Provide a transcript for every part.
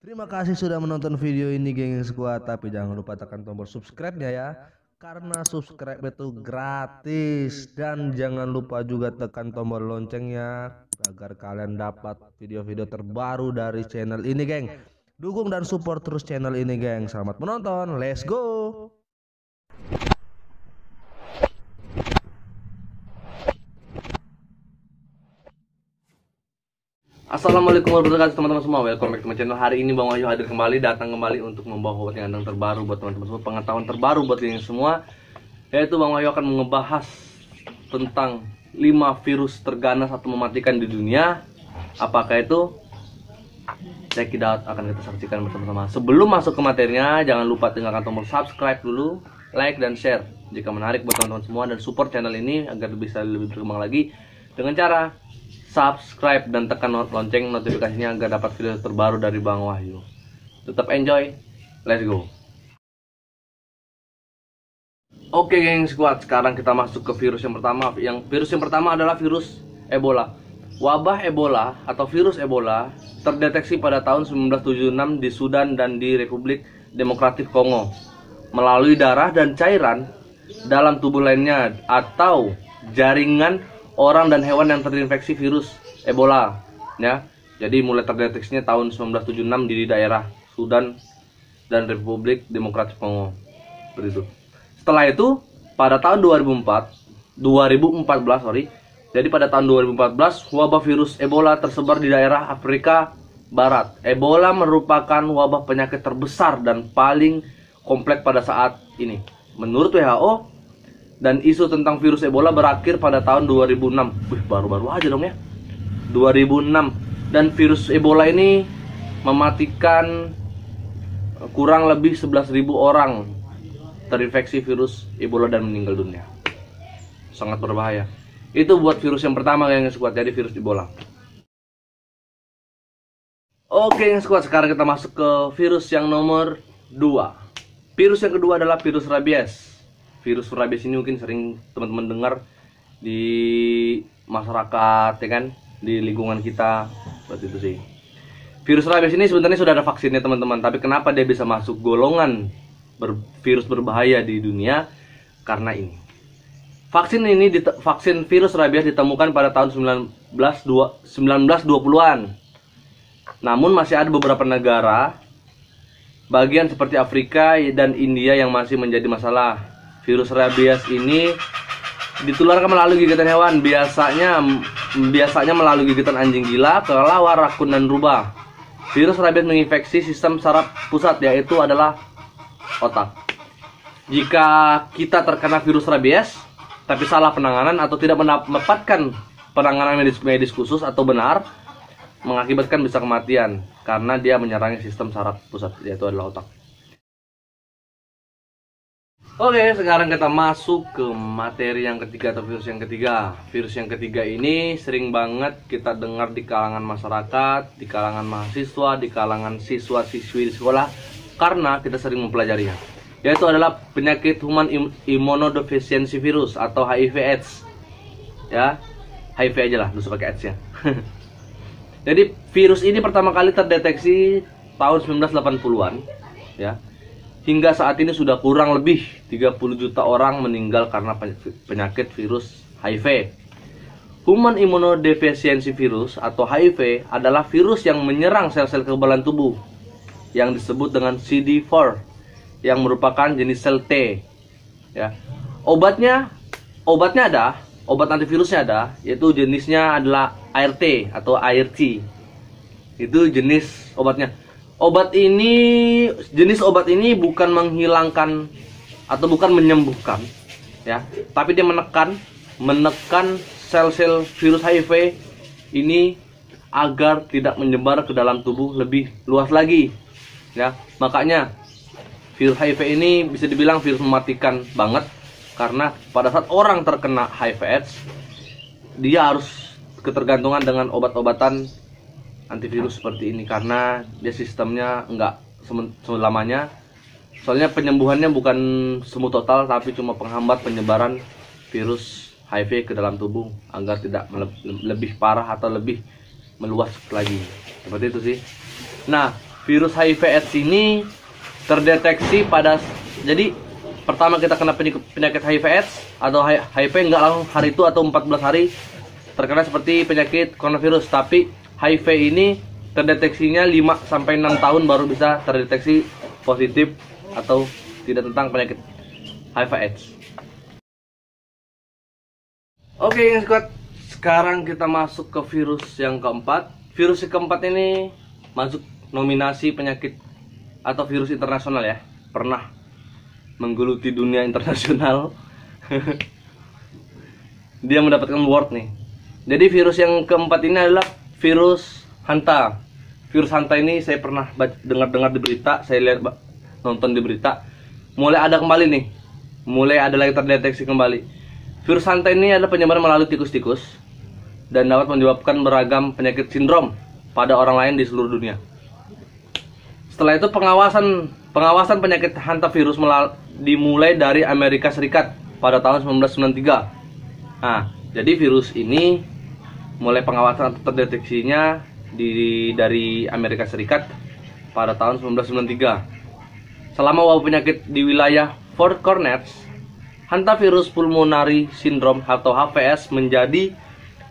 Terima kasih sudah menonton video ini geng squad, tapi jangan lupa tekan tombol subscribe-nya ya. Karena subscribe itu gratis, dan jangan lupa juga tekan tombol loncengnya agar kalian dapat video-video terbaru dari channel ini geng. Dukung dan support terus channel ini geng. Selamat menonton, let's go. Assalamualaikum warahmatullahi wabarakatuh teman-teman semua. Welcome back to my channel. Hari ini Bang Wahyu hadir kembali, datang kembali untuk membawa yang terbaru buat teman-teman semua, pengetahuan terbaru buat kalian semua. Yaitu Bang Wahyu akan ngebahas tentang 5 virus terganas atau mematikan di dunia. Apakah itu? Check it out, akan kita saksikan bersama-sama. Sebelum masuk ke materinya, jangan lupa tinggalkan tombol subscribe dulu, like dan share jika menarik buat teman-teman semua, dan support channel ini agar bisa lebih berkembang lagi dengan cara subscribe dan tekan lonceng notifikasinya agar dapat video terbaru dari Bang Wahyu. Tetap enjoy, let's go. Oke geng squad, sekarang kita masuk ke virus yang pertama. Virus yang pertama adalah virus Ebola. Wabah Ebola atau virus Ebola terdeteksi pada tahun 1976 di Sudan dan di Republik Demokratik Kongo melalui darah dan cairan dalam tubuh lainnya atau jaringan orang dan hewan yang terinfeksi virus Ebola, ya. Jadi mulai terdeteksinya tahun 1976 di daerah Sudan dan Republik Demokratik Kongo. Begitu. Setelah itu pada tahun 2014, jadi pada tahun 2014 wabah virus Ebola tersebar di daerah Afrika Barat. Ebola merupakan wabah penyakit terbesar dan paling kompleks pada saat ini. Menurut WHO, dan isu tentang virus Ebola berakhir pada tahun 2006. Wih, baru-baru aja dong ya. 2006. Dan virus Ebola ini mematikan kurang lebih 11.000 orang terinfeksi virus Ebola dan meninggal dunia. Sangat berbahaya. Itu buat virus yang pertama yang squad, jadi virus Ebola. Oke yang squad, sekarang kita masuk ke virus yang nomor 2. Virus yang kedua adalah virus rabies. Virus rabies ini mungkin sering teman-teman dengar di masyarakat, ya kan, di lingkungan kita, seperti itu sih. Virus rabies ini sebenarnya sudah ada vaksinnya teman-teman, tapi kenapa dia bisa masuk golongan virus berbahaya di dunia? Karena ini. Vaksin virus rabies ditemukan pada tahun 1920-an. Namun masih ada beberapa negara bagian seperti Afrika dan India yang masih menjadi masalah. Virus rabies ini ditularkan melalui gigitan hewan, biasanya melalui gigitan anjing gila, kelelawar, rakun, dan rubah. Virus rabies menginfeksi sistem saraf pusat, yaitu adalah otak. Jika kita terkena virus rabies, tapi salah penanganan atau tidak mendapatkan penanganan medis khusus atau benar, mengakibatkan bisa kematian karena dia menyerangi sistem saraf pusat, yaitu adalah otak. Oke, sekarang kita masuk ke materi yang ketiga atau virus yang ketiga. Virus yang ketiga ini sering banget kita dengar di kalangan masyarakat, di kalangan mahasiswa, di kalangan siswa-siswi di sekolah, karena kita sering mempelajarinya. Yaitu adalah penyakit Human Immunodeficiency Virus atau HIV/AIDS. Ya, HIV aja lah, nggak usah pakai AIDS ya. Jadi virus ini pertama kali terdeteksi tahun 1980-an, ya. Hingga saat ini sudah kurang lebih 30 juta orang meninggal karena penyakit virus HIV. Human Immunodeficiency Virus atau HIV adalah virus yang menyerang sel-sel kekebalan tubuh yang disebut dengan CD4 yang merupakan jenis sel T. Ya. Obat antivirusnya ada, yaitu jenisnya adalah ART atau ART. Itu jenis obatnya. Jenis obat ini bukan menghilangkan atau bukan menyembuhkan, ya, tapi dia menekan sel-sel virus HIV ini agar tidak menyebar ke dalam tubuh lebih luas lagi, ya. Makanya virus HIV ini bisa dibilang virus mematikan banget, karena pada saat orang terkena HIV/AIDS, dia harus ketergantungan dengan obat-obatan antivirus seperti ini, karena dia sistemnya enggak selamanya. Soalnya penyembuhannya bukan sembuh total, tapi cuma penghambat penyebaran virus HIV ke dalam tubuh agar tidak lebih parah atau lebih meluas lagi. Seperti itu sih. Nah, virus HIV/AIDS ini terdeteksi jadi pertama kita kena penyakit HIV/AIDS atau HIV nggak langsung hari itu atau 14 hari terkena seperti penyakit coronavirus, tapi HIV ini terdeteksinya 5 sampai 6 tahun baru bisa terdeteksi positif atau tidak tentang penyakit HIV/AIDS. Oke, yang squad, sekarang kita masuk ke virus yang keempat. Virus yang keempat ini masuk nominasi penyakit atau virus internasional ya. Pernah menggeluti dunia internasional. Dia mendapatkan award nih. Jadi virus yang keempat ini adalah virus Hanta. Virus Hanta ini saya pernah dengar di berita, saya lihat nonton di berita. Mulai ada kembali nih. Mulai ada lagi terdeteksi kembali. Virus Hanta ini adalah penyebaran melalui tikus-tikus dan dapat menyebabkan beragam penyakit sindrom pada orang lain di seluruh dunia. Setelah itu pengawasan penyakit hantavirus dimulai dari Amerika Serikat pada tahun 1993. Nah, jadi virus ini mulai pengawasan atau terdeteksinya dari Amerika Serikat pada tahun 1993. Selama wabah penyakit di wilayah Four Corners, hantavirus pulmonary syndrome atau HPS menjadi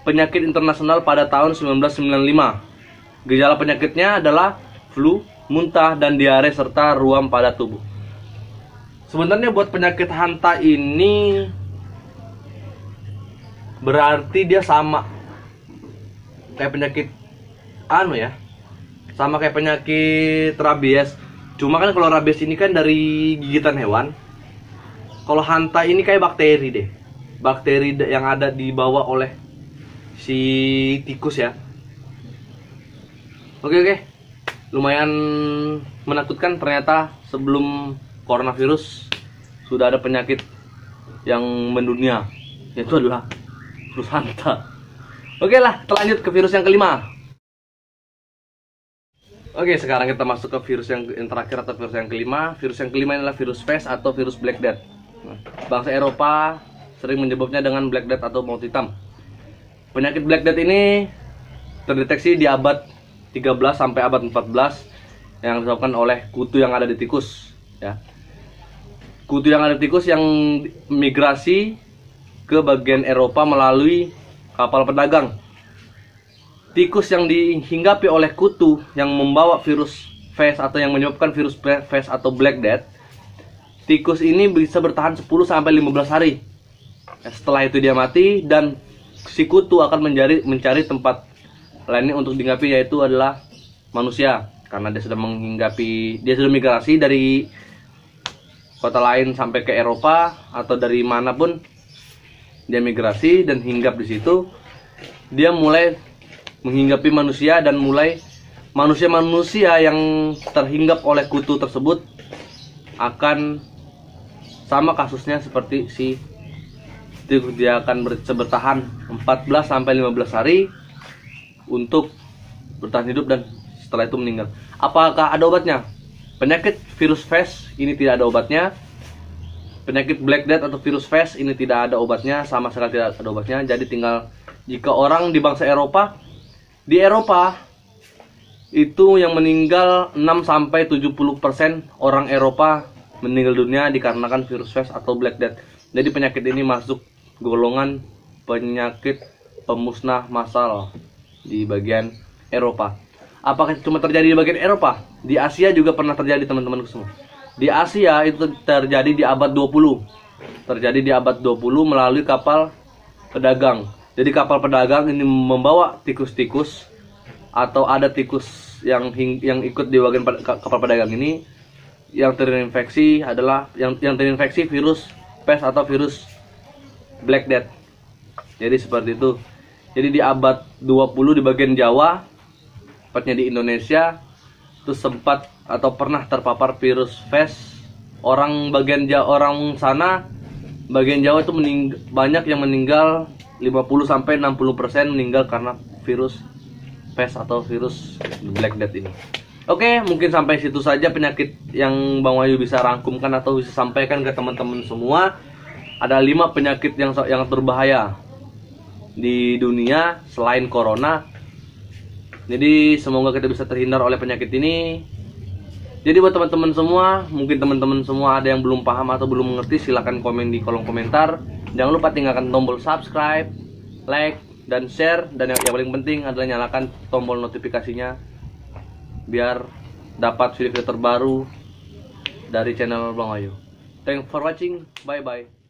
penyakit internasional pada tahun 1995. Gejala penyakitnya adalah flu, muntah, dan diare serta ruam pada tubuh. Sebenarnya buat penyakit hanta ini berarti dia sama kayak penyakit sama kayak penyakit rabies. Cuma kan kalau rabies ini kan dari gigitan hewan. Kalau hanta ini kayak bakteri deh. Bakteri yang ada dibawa oleh si tikus ya. Oke. Lumayan menakutkan, ternyata sebelum coronavirus sudah ada penyakit yang mendunia, yaitu adalah virus hanta. Oke lah, kita lanjut ke virus yang kelima. Oke, sekarang kita masuk ke virus yang terakhir atau virus yang kelima. Virus yang kelima adalah virus FES atau virus Black Death. Bangsa Eropa sering menyebutnya dengan Black Death atau maut hitam. Penyakit Black Death ini terdeteksi di abad 13 sampai abad 14 yang disebabkan oleh kutu yang ada di tikus ya. Kutu yang ada di tikus yang migrasi ke bagian Eropa melalui kapal pedagang. Tikus yang dihinggapi oleh kutu yang membawa virus FES atau yang menyebabkan virus FES atau Black Death, tikus ini bisa bertahan 10 sampai 15 hari. Setelah itu dia mati dan si kutu akan mencari tempat lainnya untuk dihinggapi, yaitu adalah manusia, karena dia sudah migrasi dari kota lain sampai ke Eropa atau dari manapun dia migrasi dan hinggap di situ. Dia mulai menghinggapi manusia dan mulai manusia yang terhinggap oleh kutu tersebut akan sama kasusnya seperti si tikus. Dia akan bertahan 14 sampai 15 hari untuk bertahan hidup dan setelah itu meninggal. Apakah ada obatnya? Penyakit virus FES ini tidak ada obatnya. Penyakit Black Death atau virus FES ini tidak ada obatnya, sama sekali tidak ada obatnya. Jadi tinggal jika orang di bangsa Eropa, di Eropa itu yang meninggal 6 sampai 70% orang Eropa meninggal dunia dikarenakan virus FES atau Black Death. Jadi penyakit ini masuk golongan penyakit pemusnah massal di bagian Eropa. Apakah cuma terjadi di bagian Eropa? Di Asia juga pernah terjadi, teman-temanku semua. Di Asia itu terjadi di abad 20. Terjadi di abad 20 melalui kapal pedagang. Jadi kapal pedagang ini membawa tikus-tikus atau ada tikus yang ikut di bagian kapal pedagang ini yang terinfeksi adalah yang terinfeksi virus PES atau virus Black Death. Jadi seperti itu. Jadi di abad 20 di bagian Jawa, tepatnya di Indonesia, itu sempat atau pernah terpapar virus FES. Orang sana bagian Jawa itu banyak yang meninggal, 50 sampai 60% meninggal karena virus FES atau virus Black Death ini. Oke, mungkin sampai situ saja penyakit yang Bang Wahyu bisa rangkumkan atau bisa sampaikan ke teman-teman semua. Ada 5 penyakit yang berbahaya di dunia selain corona Jadi semoga kita bisa terhindar oleh penyakit ini. Jadi buat teman-teman semua, mungkin teman-teman semua ada yang belum paham atau belum mengerti, silahkan komen di kolom komentar. Jangan lupa tinggalkan tombol subscribe, like, dan share. Dan yang paling penting adalah nyalakan tombol notifikasinya biar dapat video-video terbaru dari channel Bang Ayu. Thanks for watching, bye bye.